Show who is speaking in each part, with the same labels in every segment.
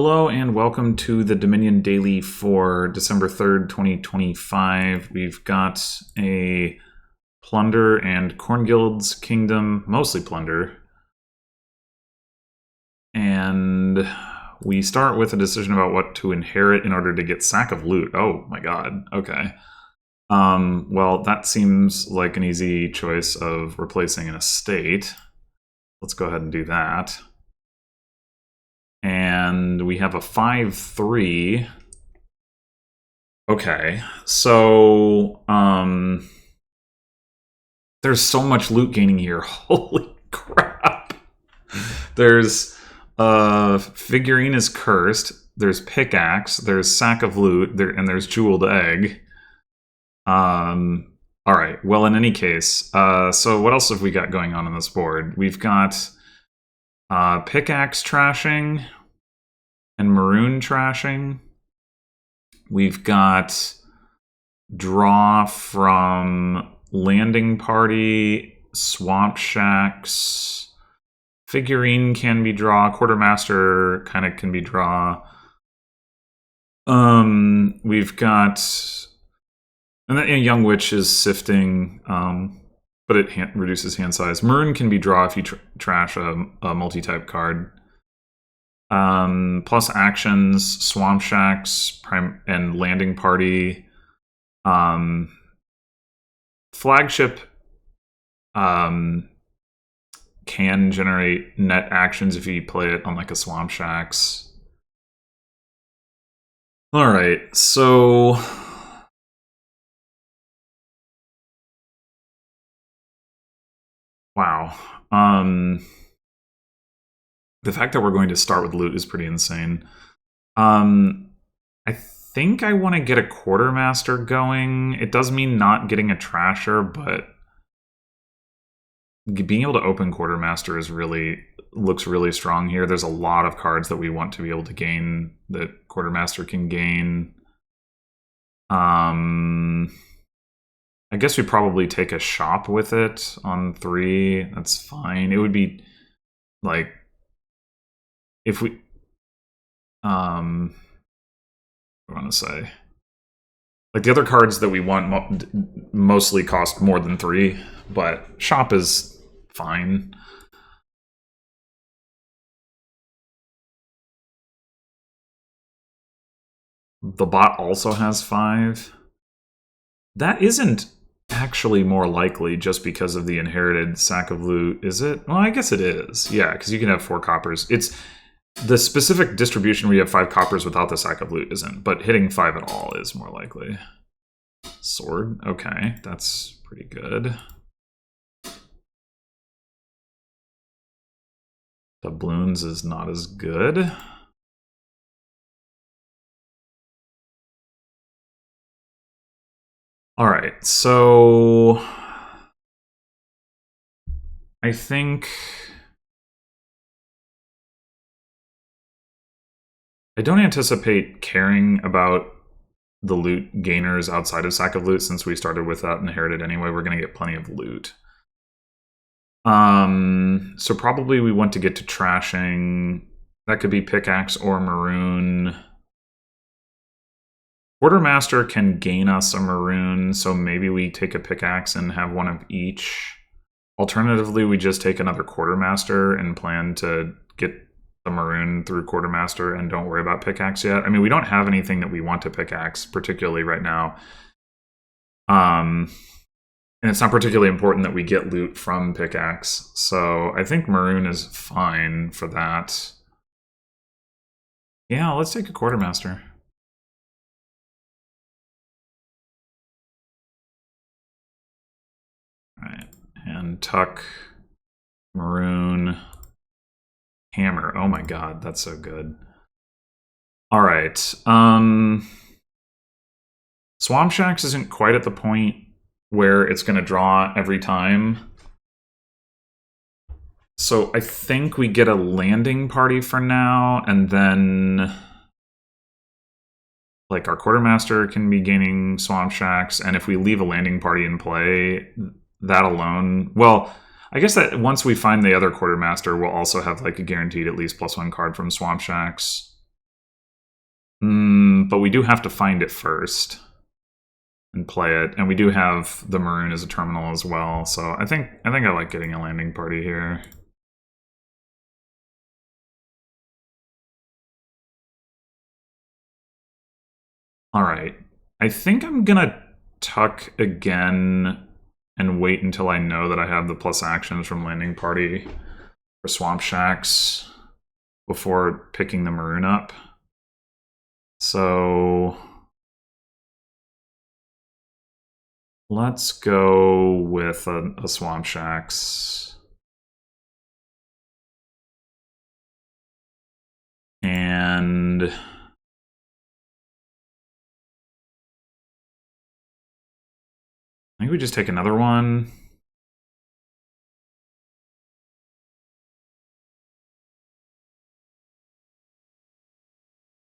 Speaker 1: Hello and welcome to the Dominion Daily for December 3rd, 2025. We've got a Plunder and Corngild's Kingdom, mostly Plunder. And we start with a decision about what to inherit in order to get Sack of Loot. Oh my god, okay. Well, that seems like an easy choice of replacing an estate. Let's go ahead and do that. And we have a 5/3. Okay, so there's so much loot gaining here. Holy crap. There's figurine is cursed, there's pickaxe, there's sack of loot, and there's jeweled egg. Alright, well, in any case, so what else have we got going on this board? We've got pickaxe trashing and maroon trashing. We've got draw from landing party, swamp shacks, figurine can be draw, quartermaster kind of can be draw. We've got, and then young witch is sifting, but it reduces hand size. Maroon can be draw if you trash a multi-type card. Plus actions, swamp shacks, and landing party. Flagship can generate net actions if you play it on like a swamp shacks. All right, so wow. The fact that we're going to start with loot is pretty insane. I think I want to get a quartermaster going. It does mean not getting a trasher, but being able to open quartermaster looks really strong here. There's a lot of cards that we want to be able to gain that quartermaster can gain. I guess we probably take a shop with it on 3. That's fine. It would be like if we I want to say like the other cards that we want mostly cost more than 3, but shop is fine. The bot also has 5. That isn't actually more likely just because of the inherited sack of loot, is it? Well, I guess it is. Yeah, because you can have 4 coppers. It's the specific distribution where you have 5 coppers without the sack of loot isn't, but hitting 5 at all is more likely. Sword, okay, that's pretty good. Doubloons is not as good. All right, so I think I don't anticipate caring about the loot gainers outside of sack of loot since we started with that inherited anyway. We're going to get plenty of loot. So probably we want to get to trashing. That could be pickaxe or maroon. Quartermaster can gain us a maroon, so maybe we take a pickaxe and have one of each. Alternatively, we just take another quartermaster and plan to get the maroon through quartermaster and don't worry about pickaxe yet. I mean, we don't have anything that we want to pickaxe particularly right now. And it's not particularly important that we get loot from pickaxe, so I think maroon is fine for that. Yeah, let's take a quartermaster. Alright, and tuck, maroon, hammer. Oh my god, that's so good. Alright, swamp shacks isn't quite at the point where it's going to draw every time. So I think we get a landing party for now, and then like our quartermaster can be gaining swamp shacks, and if we leave a landing party in play, that alone, well, I guess that once we find the other quartermaster, we'll also have like a guaranteed at least +1 card from swamp shacks. But we do have to find it first and play it, and we do have the maroon as a terminal as well. So I think I like getting a landing party here. All right, I think I'm gonna tuck again and wait until I know that I have the plus actions from landing party for swamp shacks before picking the maroon up. So let's go with a swamp shacks. And I think we just take another one.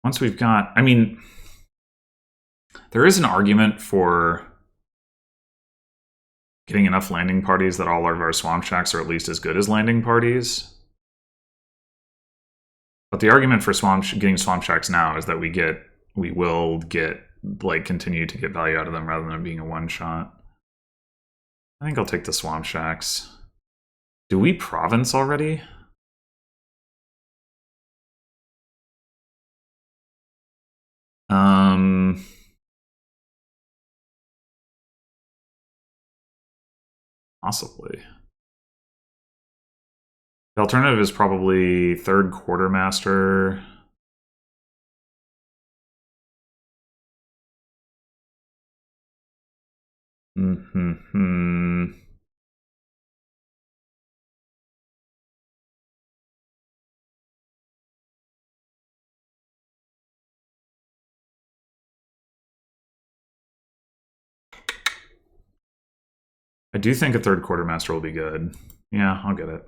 Speaker 1: Once we've got, I mean, there is an argument for getting enough landing parties that all of our swamp shacks are at least as good as landing parties. But the argument for getting swamp shacks now is that we will get, like, continue to get value out of them rather than it being a one-shot. I think I'll take the swamp shacks. Do we province already? Possibly. The alternative is probably third quartermaster. I do think a third quartermaster will be good. Yeah, I'll get it.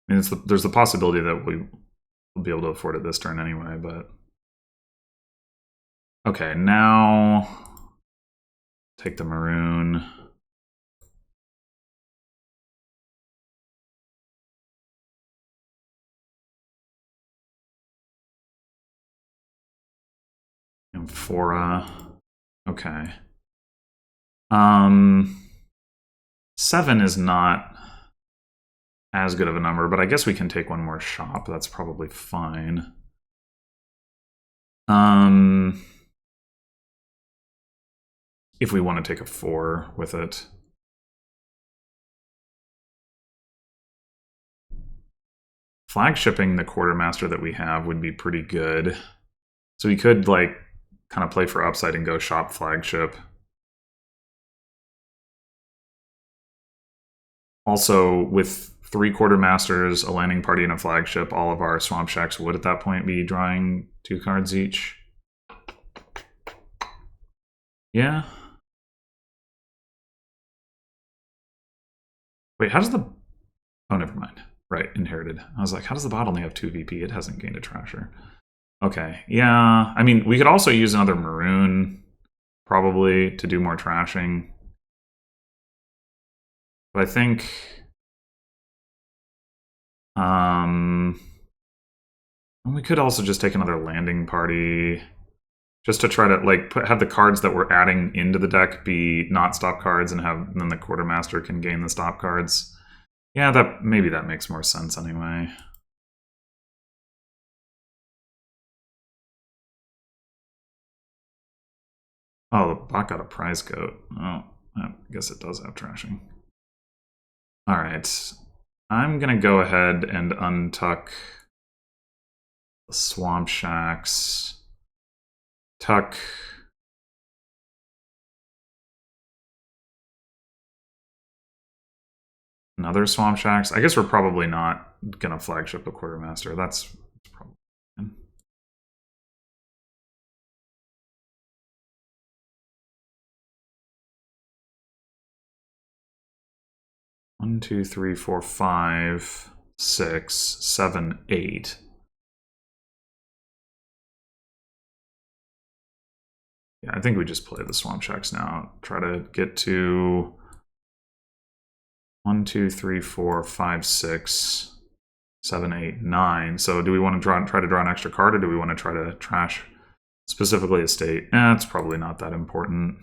Speaker 1: I mean, there's the possibility that we will be able to afford it this turn anyway, but... Okay, now... Take the maroon. Amphora. Okay. 7 is not as good of a number, but I guess we can take one more shop. That's probably fine. If we want to take a 4 with it. Flagshipping the quartermaster that we have would be pretty good. So we could, like, kind of play for upside and go shop flagship. Also, with 3 quartermasters, a landing party, and a flagship, all of our swamp shacks would at that point be drawing 2 cards each. Yeah. Wait, how does the... Oh, never mind. Right, inherited. I was like, how does the bot only have 2 VP? It hasn't gained a trasher. Okay, yeah. I mean, we could also use another maroon, probably, to do more trashing. But I think... we could also just take another landing party, just to try to, like, have the cards that we're adding into the deck be not stop cards, and then the quartermaster can gain the stop cards. Yeah, maybe that makes more sense anyway. Oh, the bot got a prize goat. Oh, I guess it does have trashing. Alright. I'm gonna go ahead and untuck the swamp shacks. Tuck another swamp shacks. I guess we're probably not gonna flagship a quartermaster. That's probably fine. One, two, three, four, 5, 6, 7, 8. Yeah, I think we just play the swamp shacks now. Try to get to 1, 2, 3, 4, 5, 6, 7, 8, 9. So do we want to try to draw an extra card, or do we want to try to trash Specifically estate. It's probably not that important.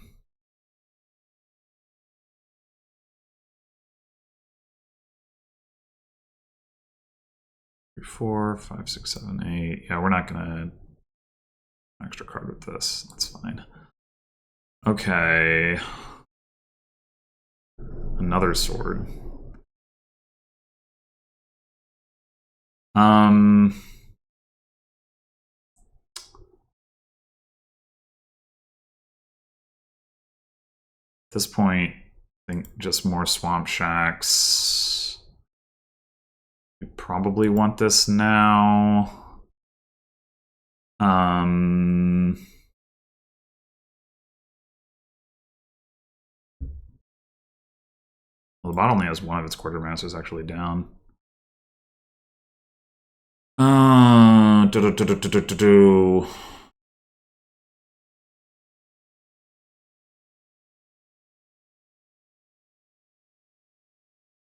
Speaker 1: Three, 4, 5, 6, 7, 8. Yeah, we're not gonna extra card with this. That's fine. Okay. Another sword. At this point, I think just more swamp shacks. We probably want this now. Well, the bot only has one of its quartermasters actually down.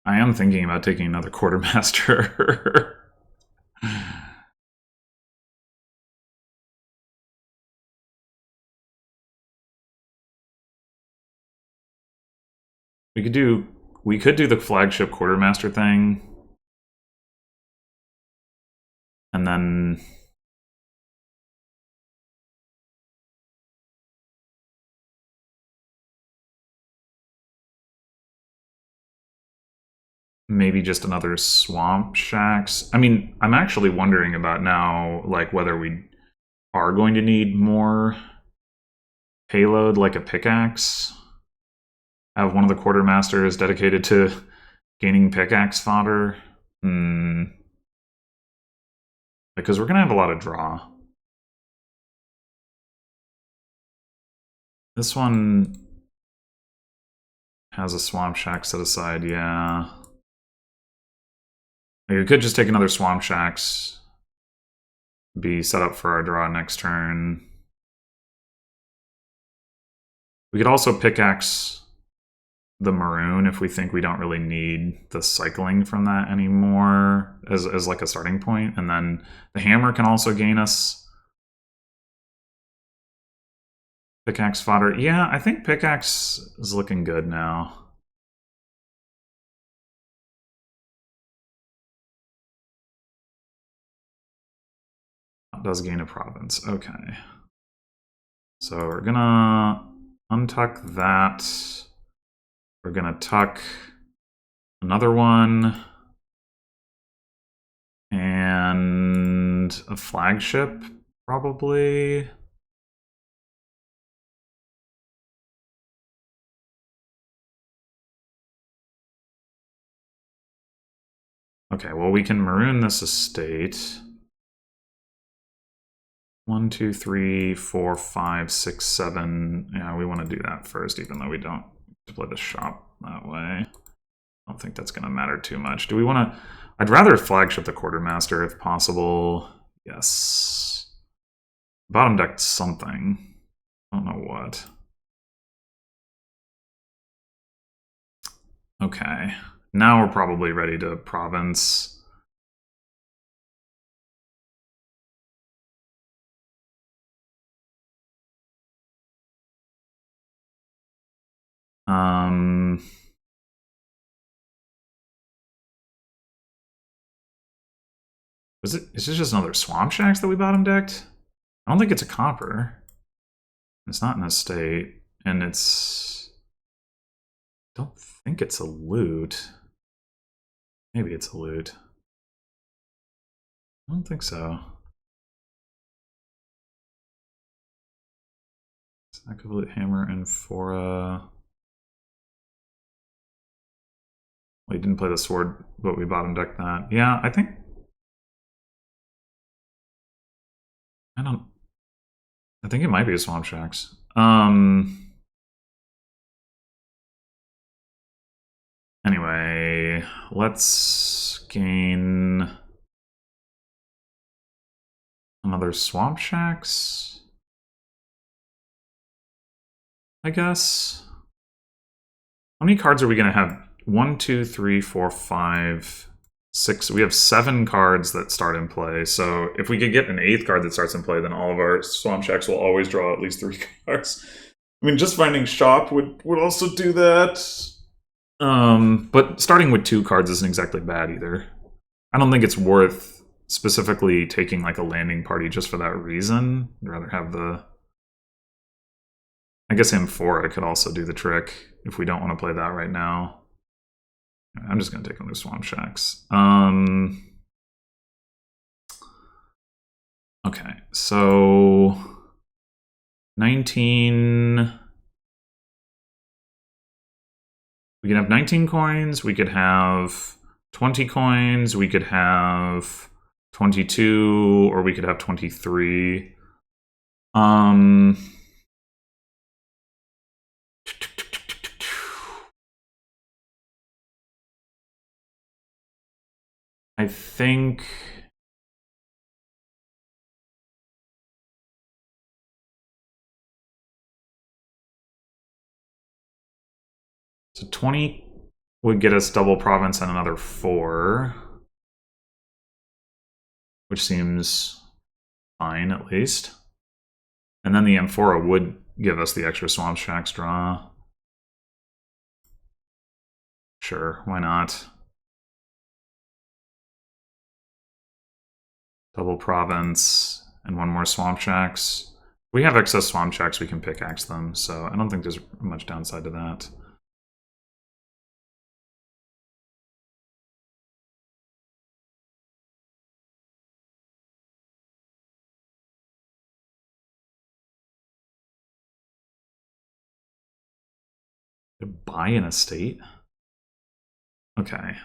Speaker 1: I am thinking about taking another quartermaster. We could do the flagship quartermaster thing. And then maybe just another swamp shacks. I mean, I'm actually wondering about now, like, whether we are going to need more payload, like a pickaxe. Have one of the quartermasters dedicated to gaining pickaxe fodder. Because we're gonna have a lot of draw. This one has a swamp shack set aside, yeah. We could just take another swamp shacks, be set up for our draw next turn. We could also pickaxe the maroon if we think we don't really need the cycling from that anymore as like a starting point. And then the hammer can also gain us pickaxe fodder. Yeah, I think pickaxe is looking good now. It does gain a province. Okay. So we're gonna untuck that. We're gonna tuck another one. And a flagship, probably. Okay, well, we can maroon this estate. 1, 2, 3, 4, 5, 6, 7. Yeah, we want to do that first, even though we don't play the shop that way. I don't think that's going to matter too much. Do we want to... I'd rather flagship the quartermaster if possible. Yes. Bottom deck something. I don't know what. Okay. Now we're probably ready to province. Is this just another swamp shacks that we bottom decked? I don't think it's a copper. It's not an estate, and it's... I don't think it's a loot. Maybe it's a loot. I don't think so. Stack of loot, hammer, and fora. We didn't play the sword, but we bottom decked that. Yeah, I think... I think it might be a swamp shacks. Anyway, let's gain another swamp shacks, I guess. How many cards are we gonna have? 1, 2, 3, 4, 5. 6. We have 7 cards that start in play. So if we could get an 8th card that starts in play, then all of our Swamp Shacks will always draw at least 3 cards. I mean, just finding Shop would also do that. But starting with 2 cards isn't exactly bad either. I don't think it's worth specifically taking like a landing party just for that reason. I'd rather have the... I guess Amphora could also do the trick if we don't want to play that right now. I'm just going to take another Swamp Shacks. Okay, so 19... We could have 19 coins, we could have 20 coins, we could have 22, or we could have 23. I think... So 20 would get us double province and another 4. Which seems fine, at least. And then the Amphora would give us the extra Swamp Shacks draw. Sure, why not? Double province and 1 more Swamp Shacks. If we have excess Swamp Shacks, we can pickaxe them, so I don't think there's much downside to that. To buy an estate? Okay.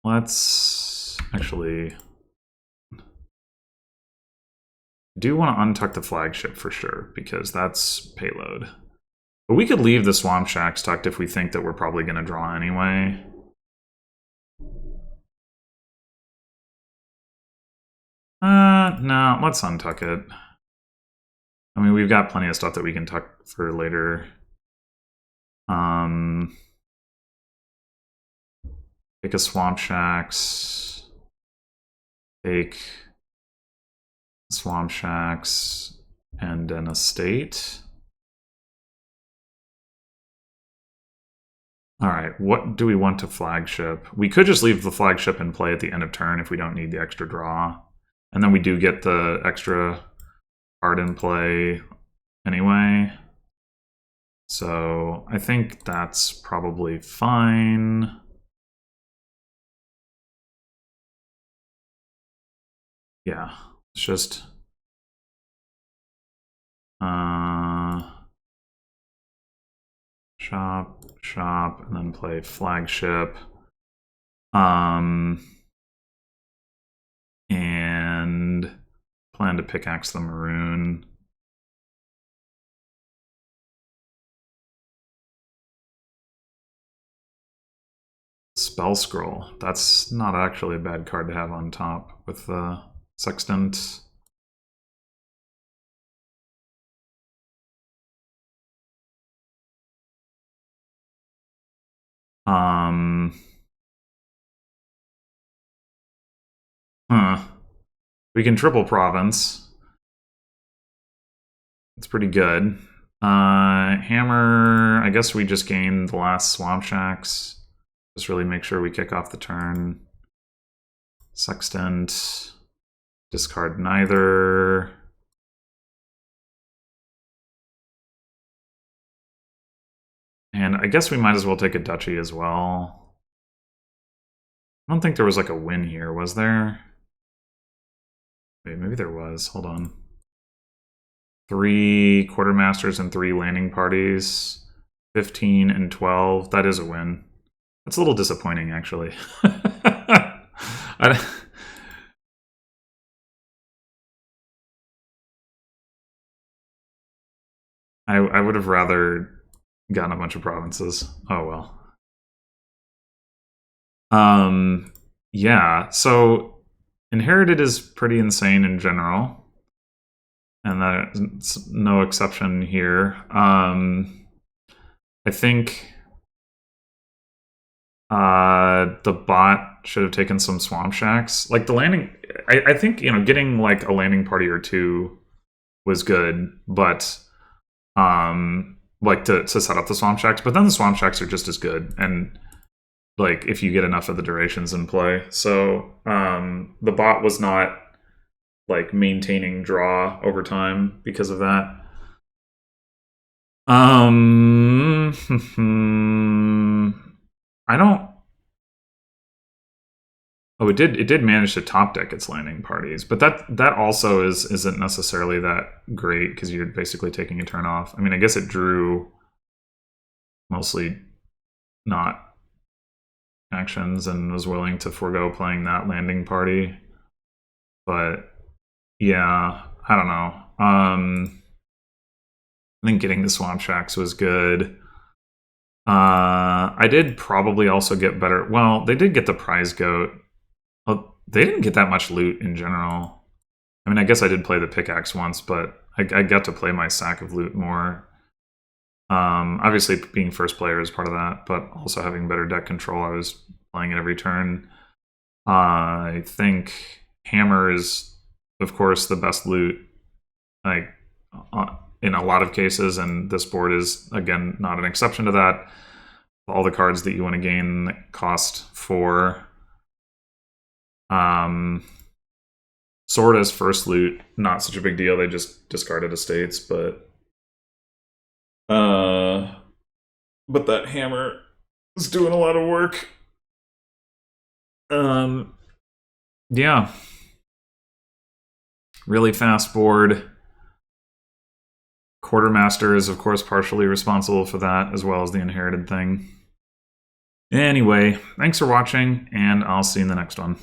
Speaker 1: Let's actually... I do want to untuck the flagship for sure, because that's payload. But we could leave the Swamp Shacks tucked if we think that we're probably going to draw anyway. No, let's untuck it. I mean, we've got plenty of stuff that we can tuck for later. Take a Swamp Shacks. Take Swamp Shacks and an estate. Alright, what do we want to flagship? We could just leave the flagship in play at the end of turn if we don't need the extra draw. And then we do get the extra card in play anyway. So I think that's probably fine. Yeah, it's just... shop, and then play flagship. And plan to pickaxe the maroon. Spell Scroll. That's not actually a bad card to have on top with the Sextant. We can triple province. It's pretty good. Hammer, I guess we just gain the last Swamp Shacks. Just really make sure we kick off the turn. Sextant, discard neither. And I guess we might as well take a duchy as well. I don't think there was like a win here, was there? Wait, maybe there was. Hold on. 3 quartermasters and 3 landing parties. 15 and 12. That is a win. That's a little disappointing, actually. I would have rather gotten a bunch of provinces. Oh well. Yeah, so Inherited is pretty insane in general. And that's no exception here. I think The bot should have taken some swamp shacks. Like the landing, I think, you know, getting like a landing party or two was good, but like to set up the swamp shacks. But then the swamp shacks are just as good, and like if you get enough of the durations in play. So the bot was not like maintaining draw over time because of that. I don't. Oh, it did manage to top deck its landing parties, but that also isn't necessarily that great because you're basically taking a turn off. I mean, I guess it drew mostly not actions and was willing to forego playing that landing party. But yeah, I don't know. I think getting the swamp shacks was good. I did probably also get better. Well, they did get the prize goat. Well, they didn't get that much loot in general. I mean, I guess I did play the pickaxe once, but I got to play my sack of loot more. Obviously, being first player is part of that, but also having better deck control, I was playing it every turn. I think hammer is, of course, the best loot, like in a lot of cases, and this board is, again, not an exception to that. All the cards that you want to gain cost 4. Sword as first loot, not such a big deal. They just discarded estates, but that hammer is doing a lot of work. Yeah. Really fast board. Quartermaster is, of course, partially responsible for that, as well as the inherited thing. Anyway, thanks for watching, and I'll see you in the next one.